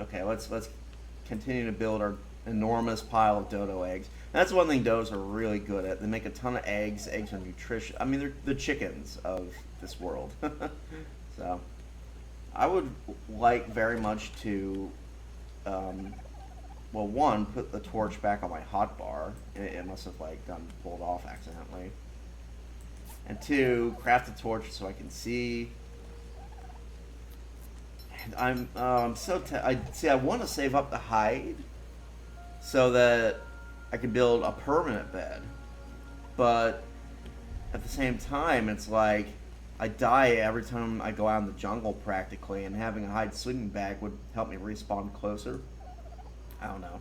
Okay, let's continue to build our enormous pile of dodo eggs. That's one thing dodos are really good at. They make a ton of eggs. Eggs are nutritious. I mean, they're the chickens of this world. So, I would like very much to, um, well, one, put the torch back on my hot bar. It must have like gotten pulled off accidentally. And two, craft a torch so I can see. And I'm so I see. I want to save up the hide so that I can build a permanent bed. But at the same time, it's like I die every time I go out in the jungle practically, and having a hide sleeping bag would help me respawn closer. I don't know.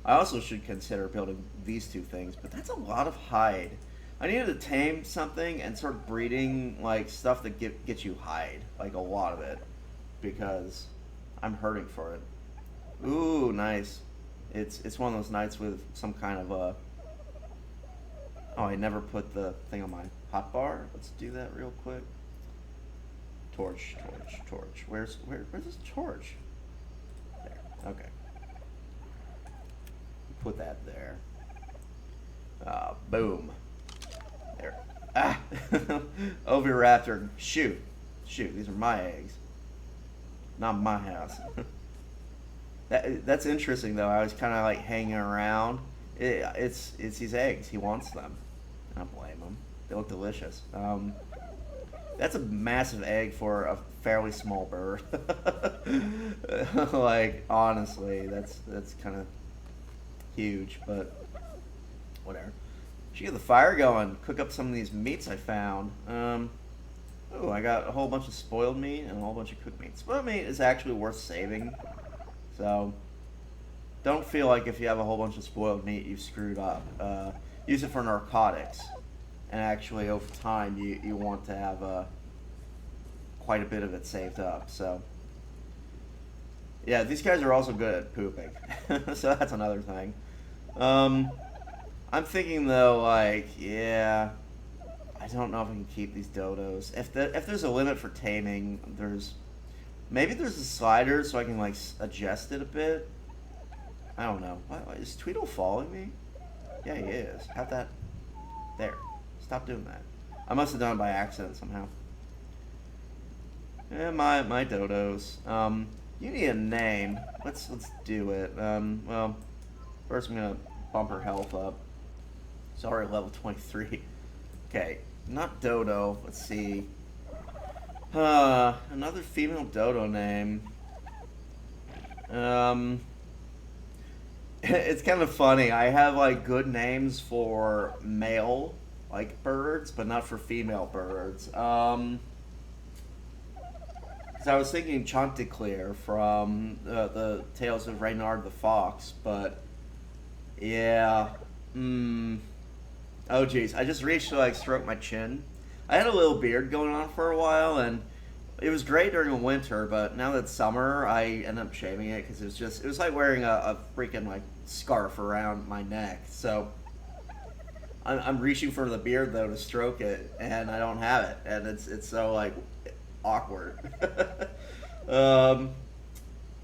I also should consider building these two things, but that's a lot of hide. I needed to tame something and start breeding like stuff that gets you hide, like a lot of it, because I'm hurting for it. Ooh, nice. It's one of those nights with some kind of a. Oh, I never put the thing on my hotbar. Let's do that real quick. Torch, torch, torch. Where's this torch? There. Okay. Put that there. Boom. There. Ah! Oviraptor. Shoot. Shoot, these are my eggs. Not my house. That's interesting though. I was kind of like hanging around. It's these eggs. He wants them. I don't blame him. They look delicious. That's a massive egg for a fairly small bird. Like honestly, that's kind of huge, but whatever. Should get the fire going. Cook up some of these meats I found. Oh, I got a whole bunch of spoiled meat and a whole bunch of cooked meat. Spoiled meat is actually worth saving, so don't feel like if you have a whole bunch of spoiled meat you've screwed up. Use it for narcotics, and actually over time you want to have quite a bit of it saved up. So yeah, these guys are also good at pooping, so that's another thing. I'm thinking though, like, yeah, I don't know if I can keep these dodos. If there's a limit for taming, maybe there's a slider so I can like adjust it a bit. I don't know. Why is Tweedle following me? Yeah, he is. Have that there. Stop doing that. I must have done it by accident somehow. Yeah, my dodos. You need a name. Let's do it. Well, first I'm gonna bump her health up. Sorry, level 23. Okay, not Dodo. Let's see. Another female dodo name. It's kind of funny. I have like good names for male like birds, but not for female birds. So I was thinking Chanticleer from the Tales of Reynard the Fox, but yeah. Oh geez, I just reached to like stroke my chin. I had a little beard going on for a while, and it was great during the winter. But now that it's summer, I end up shaving it because it was like wearing a freaking like scarf around my neck. So I'm reaching for the beard though to stroke it, and I don't have it, and it's so like awkward. um,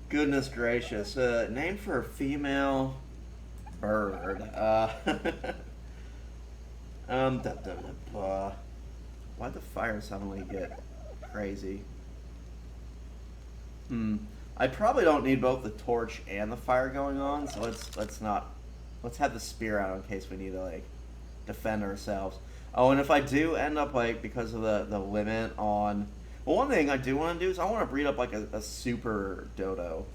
Goodness gracious, name for a female bird. Why'd the fire suddenly get crazy? I probably don't need both the torch and the fire going on, so let's have the spear out in case we need to like defend ourselves. Oh, and if I do end up like because of the limit on, well, one thing I do want to do is I want to breed up like a super dodo.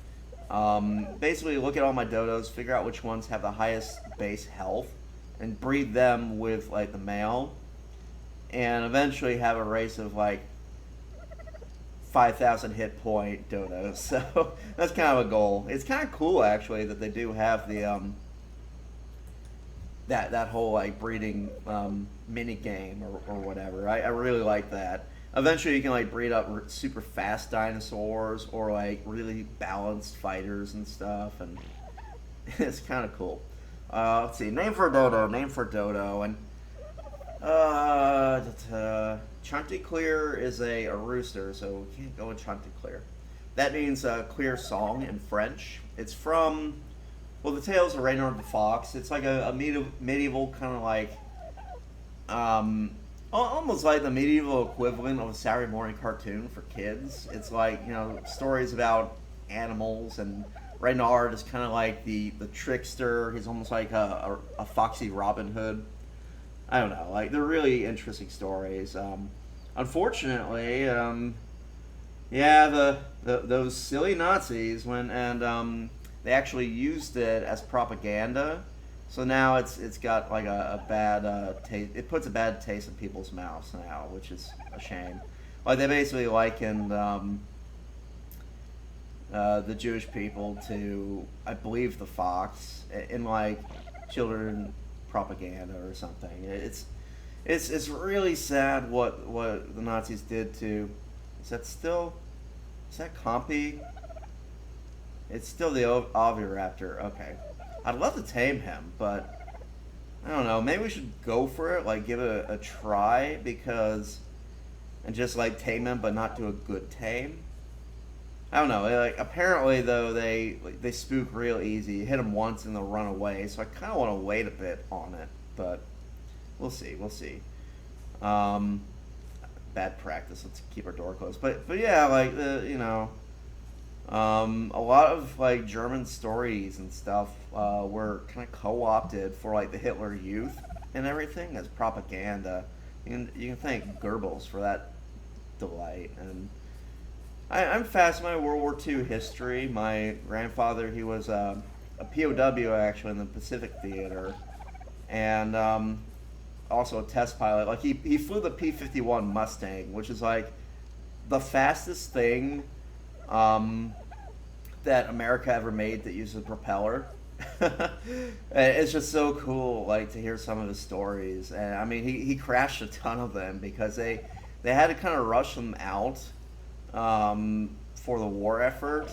Basically, look at all my dodos, figure out which ones have the highest base health, and breed them with like the male, and eventually have a race of like 5,000 hit point dodos. So that's kind of a goal. It's kind of cool actually that they do have the that whole like breeding mini game or whatever. I really like that. Eventually, you can like breed up super fast dinosaurs or like really balanced fighters and stuff, and it's kind of cool. Let's see, name for dodo, and Chanticleer is a rooster, so we can't go with Chanticleer. That means clear song in French. It's from, well, the Tales of Reynard the Fox. It's like a medieval kind of like, um, almost like the medieval equivalent of a Saturday morning cartoon for kids. It's like, stories about animals, and Reynard is kind of like the trickster. He's almost like a foxy Robin Hood. I don't know. Like, they're really interesting stories. Unfortunately, yeah, those silly Nazis went and they actually used it as propaganda. So now it's got like a bad taste. It puts a bad taste in people's mouths now, which is a shame. Like, they basically likened the Jewish people to, I believe, the fox in like children propaganda or something. It's really sad what the Nazis did to. Is that still? Is that Compy? It's still the Oviraptor. Okay, I'd love to tame him, but I don't know. Maybe we should go for it. Like, give it a try, because and just like tame him, but not do a good tame. I don't know. Like, apparently though, they spook real easy. You hit them once and they'll run away. So I kind of want to wait a bit on it, but we'll see. We'll see. Um, Bad practice. Let's keep our door closed. But yeah, like a lot of like German stories and stuff were kind of co-opted for like the Hitler Youth and everything as propaganda. You can thank Goebbels for that delight. And I'm fascinated with World War II history. My grandfather, he was a POW actually in the Pacific Theater, and also a test pilot. Like, he flew the P-51 Mustang, which is like the fastest thing that America ever made that uses a propeller. It's just so cool, like, to hear some of his stories. And I mean, he crashed a ton of them because they had to kind of rush them out for the war effort.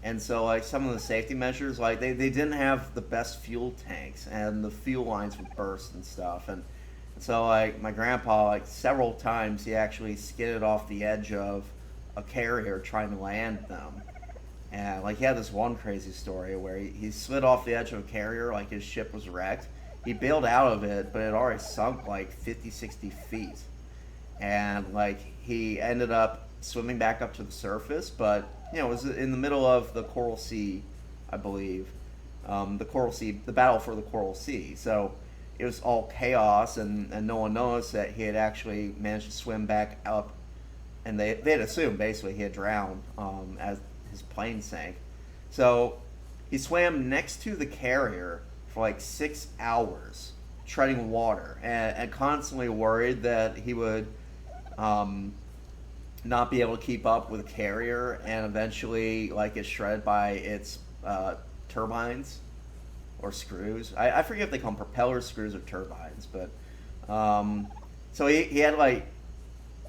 And so, like, some of the safety measures, like, they didn't have the best fuel tanks, and the fuel lines would burst and stuff. And so, like, my grandpa, like, several times he actually skidded off the edge of a carrier trying to land them. And, like, he had this one crazy story where he slid off the edge of a carrier, like, his ship was wrecked. He bailed out of it, but it already sunk, like, 50, 60 feet. And, like, he ended up swimming back up to the surface, but, it was in the middle of the Coral Sea, I believe. The Coral Sea, the battle for the Coral Sea. So it was all chaos, and no one noticed that he had actually managed to swim back up, and they had assumed basically he had drowned as his plane sank. So he swam next to the carrier for like 6 hours, treading water, and constantly worried that he would not be able to keep up with the carrier and eventually like get shredded by its turbines or screws. I forget if they call them propeller screws or turbines, but so he had to like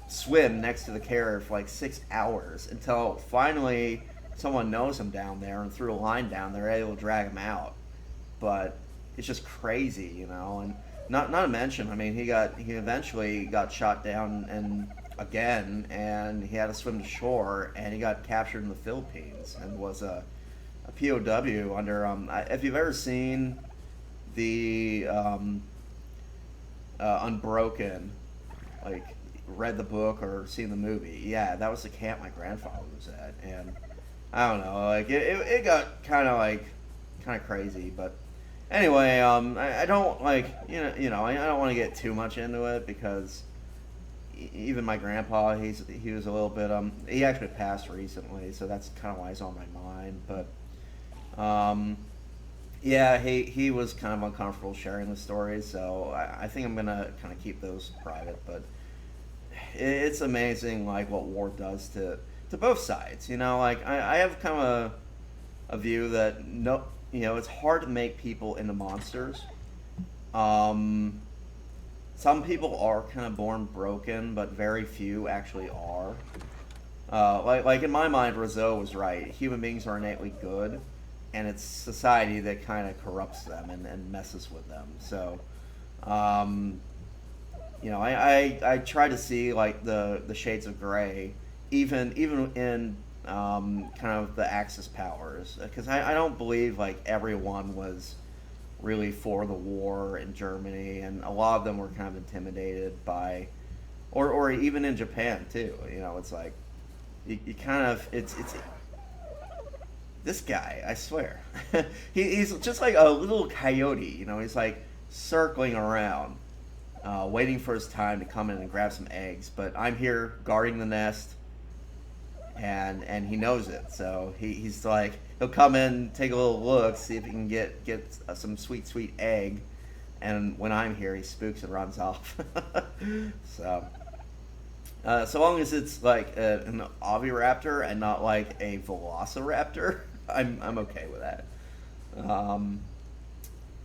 swim next to the carrier for like 6 hours until finally someone knows him down there and threw a line down there, able to drag him out. But it's just crazy, and not to mention, I mean, he eventually got shot down and again, and he had to swim to shore, and he got captured in the Philippines and was a POW under. If you've ever seen the Unbroken, like read the book or seen the movie, yeah, that was the camp my grandfather was at, and I don't know, like it got kind of crazy, but anyway, I don't like I don't want to get too much into it because even my grandpa, he was a little bit he actually passed recently, so that's kind of why he's on my mind. But yeah, he was kind of uncomfortable sharing the stories, so I think I'm gonna kind of keep those private. But it's amazing like what war does to both sides. Like I have kind of a view that no, it's hard to make people into monsters. Some people are kind of born broken, but very few actually are. Like in my mind, Rousseau was right. Human beings are innately good, and it's society that kind of corrupts them and messes with them. So, I try to see like the shades of gray, even in kind of the Axis powers, because I don't believe like everyone was really for the war in Germany, and a lot of them were kind of intimidated by, or even in Japan too. You know, it's like you kind of it's this guy. I swear, he's just like a little coyote. You know, he's like circling around, waiting for his time to come in and grab some eggs. But I'm here guarding the nest, and he knows it. So he's like he'll come in, take a little look, see if he can get some sweet egg, and when I'm here, he spooks and runs off. So so long as it's like an oviraptor and not like a velociraptor, I'm okay with that. Um,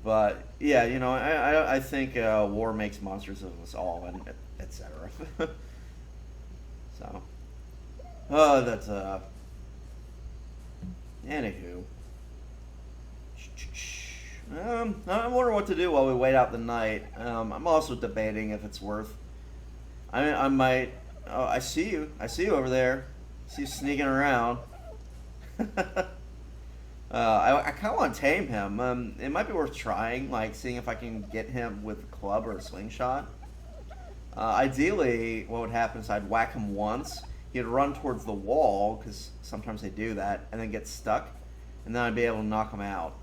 but yeah, you know, I think war makes monsters of us all, and etc. So, that's anywho. I wonder what to do while we wait out the night. I'm also debating if it's worth. I might. Oh, I see you. I see you over there. I see you sneaking around. I kind of want to tame him. It might be worth trying, like seeing if I can get him with a club or a slingshot. Ideally, what would happen is I'd whack him once. He'd run towards the wall, because sometimes they do that, and then get stuck, and then I'd be able to knock him out.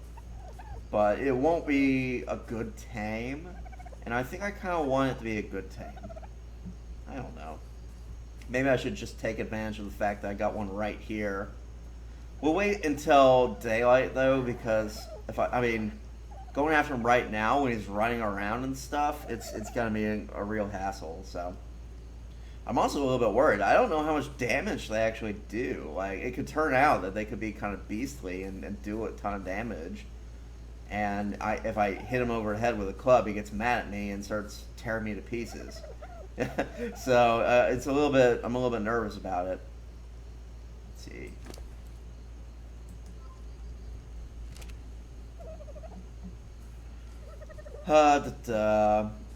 But it won't be a good tame, and I think I kind of want it to be a good tame. I don't know. Maybe I should just take advantage of the fact that I got one right here. We'll wait until daylight, though, because if I mean, going after him right now when he's running around and stuff, it's gonna be a real hassle. So I'm also a little bit worried. I don't know how much damage they actually do. Like, it could turn out that they could be kind of beastly and do a ton of damage. And if I hit him over the head with a club, he gets mad at me and starts tearing me to pieces. So it's a little bit. I'm a little bit nervous about it. Let's see.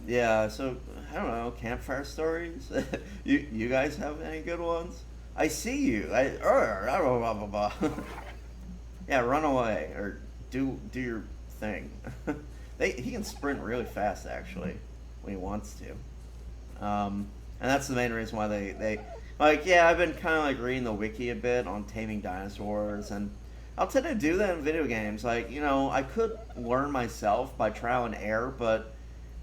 Yeah. So I don't know. Campfire stories. You guys have any good ones? I see you. Blah, blah, blah. Yeah, run away or do your thing. He can sprint really fast actually when he wants to. And that's the main reason why they like, yeah, I've been kind of like reading the wiki a bit on taming dinosaurs, and I'll tend to do that in video games. Like, you know, I could learn myself by trial and error, but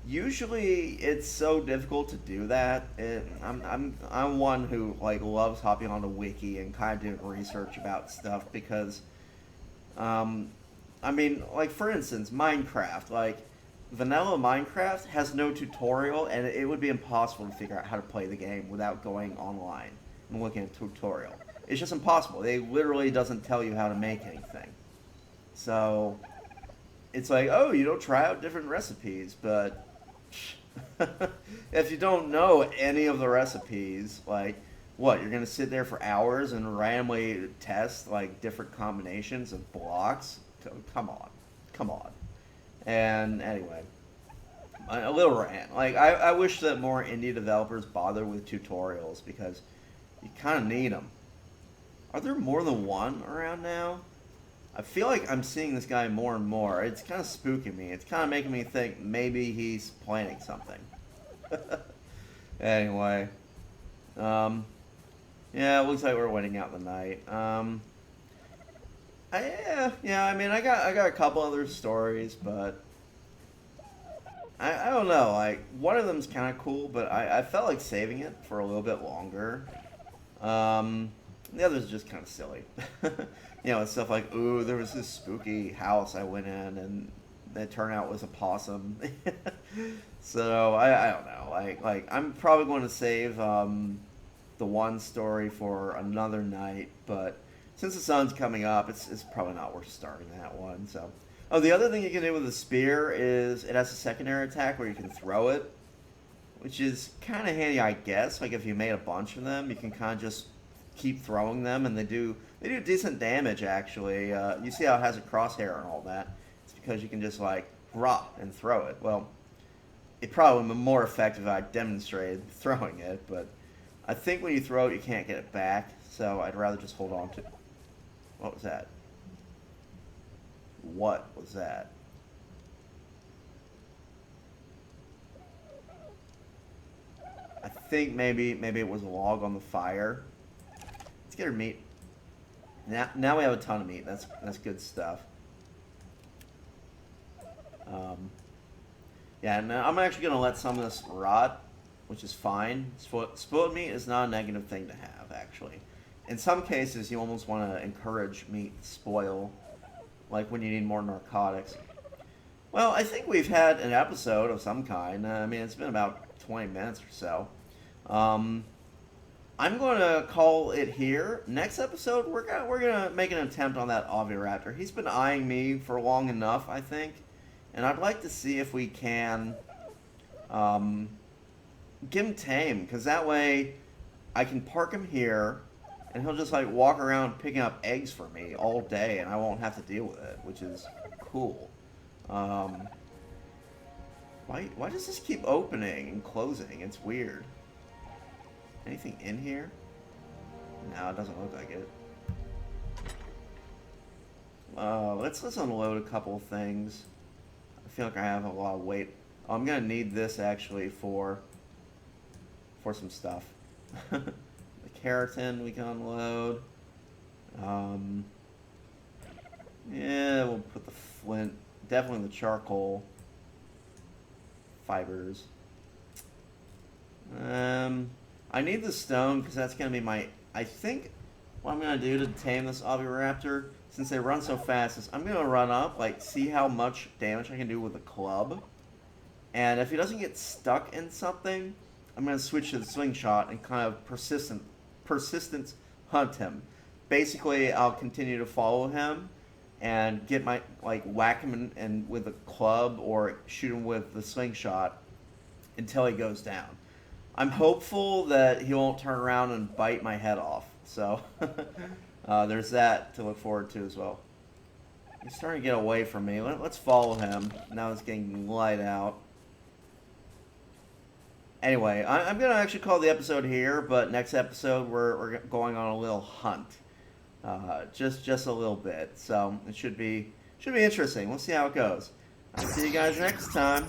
usually it's so difficult to do that. I'm one who like loves hopping on the wiki and kind of doing research about stuff because, I mean, like for instance, Minecraft, like vanilla Minecraft has no tutorial, and it would be impossible to figure out how to play the game without going online and looking at a tutorial. It's just impossible. It literally doesn't tell you how to make anything. So it's like, oh, you don't try out different recipes, but if you don't know any of the recipes, like, what, you're gonna sit there for hours and randomly test like different combinations of blocks? Come on, come on. And anyway, a little rant. Like, I wish that more indie developers bother with tutorials because you kind of need them. Are there more than one around now? I feel like I'm seeing this guy more and more. It's kind of spooking me. It's kind of making me think maybe he's planning something. Anyway, yeah, it looks like we're waiting out the night. Yeah. I mean, I got a couple other stories, but I don't know. Like, one of them's kind of cool, but I felt like saving it for a little bit longer. The other's just kind of silly. You know, it's stuff like, ooh, there was this spooky house I went in, and it turned out was a possum. So I don't know. Like I'm probably going to save the one story for another night, but since the sun's coming up, it's probably not worth starting that one. So, oh, the other thing you can do with the spear is it has a secondary attack where you can throw it, which is kind of handy, I guess. Like if you made a bunch of them, you can kind of just keep throwing them, and they do decent damage actually. You see how it has a crosshair and all that? It's because you can just like drop and throw it. Well, it probably would be more effective if I demonstrated throwing it, but I think when you throw it, you can't get it back. So I'd rather just hold on to... What was that? What was that? I think maybe it was a log on the fire. Let's get her meat. Now we have a ton of meat. That's good stuff. Yeah, and I'm actually gonna let some of this rot, which is fine. Spoiled meat is not a negative thing to have, actually. In some cases, you almost want to encourage meat to spoil, like when you need more narcotics. Well, I think we've had an episode of some kind. I mean, it's been about 20 minutes or so. I'm going to call it here. Next episode, we're gonna make an attempt on that Oviraptor. He's been eyeing me for long enough, I think, and I'd like to see if we can get him tame, because that way I can park him here, and he'll just like walk around picking up eggs for me all day, and I won't have to deal with it, which is cool. Why does this keep opening and closing? It's weird. Anything in here? No, it doesn't look like it. Let's unload a couple of things. I feel like I have a lot of weight. Oh, I'm gonna need this actually for some stuff. The keratin we can unload. Yeah, we'll put the flint. Definitely the charcoal. Fibers. I need the stone because that's going to be my... I think what I'm going to do to tame this Oviraptor, since they run so fast, is I'm going to run up, like, see how much damage I can do with a club. And if he doesn't get stuck in something, I'm going to switch to the slingshot and kind of persistence hunt him. Basically, I'll continue to follow him and get my, like, whack him and with a club or shoot him with the slingshot until he goes down. I'm hopeful that he won't turn around and bite my head off. So there's that to look forward to as well. He's starting to get away from me. Let's follow him. Now it's getting light out. Anyway, I'm going to actually call the episode here, but next episode we're going on a little hunt. Just a little bit. So it should be interesting. We'll see how it goes. I'll see you guys next time.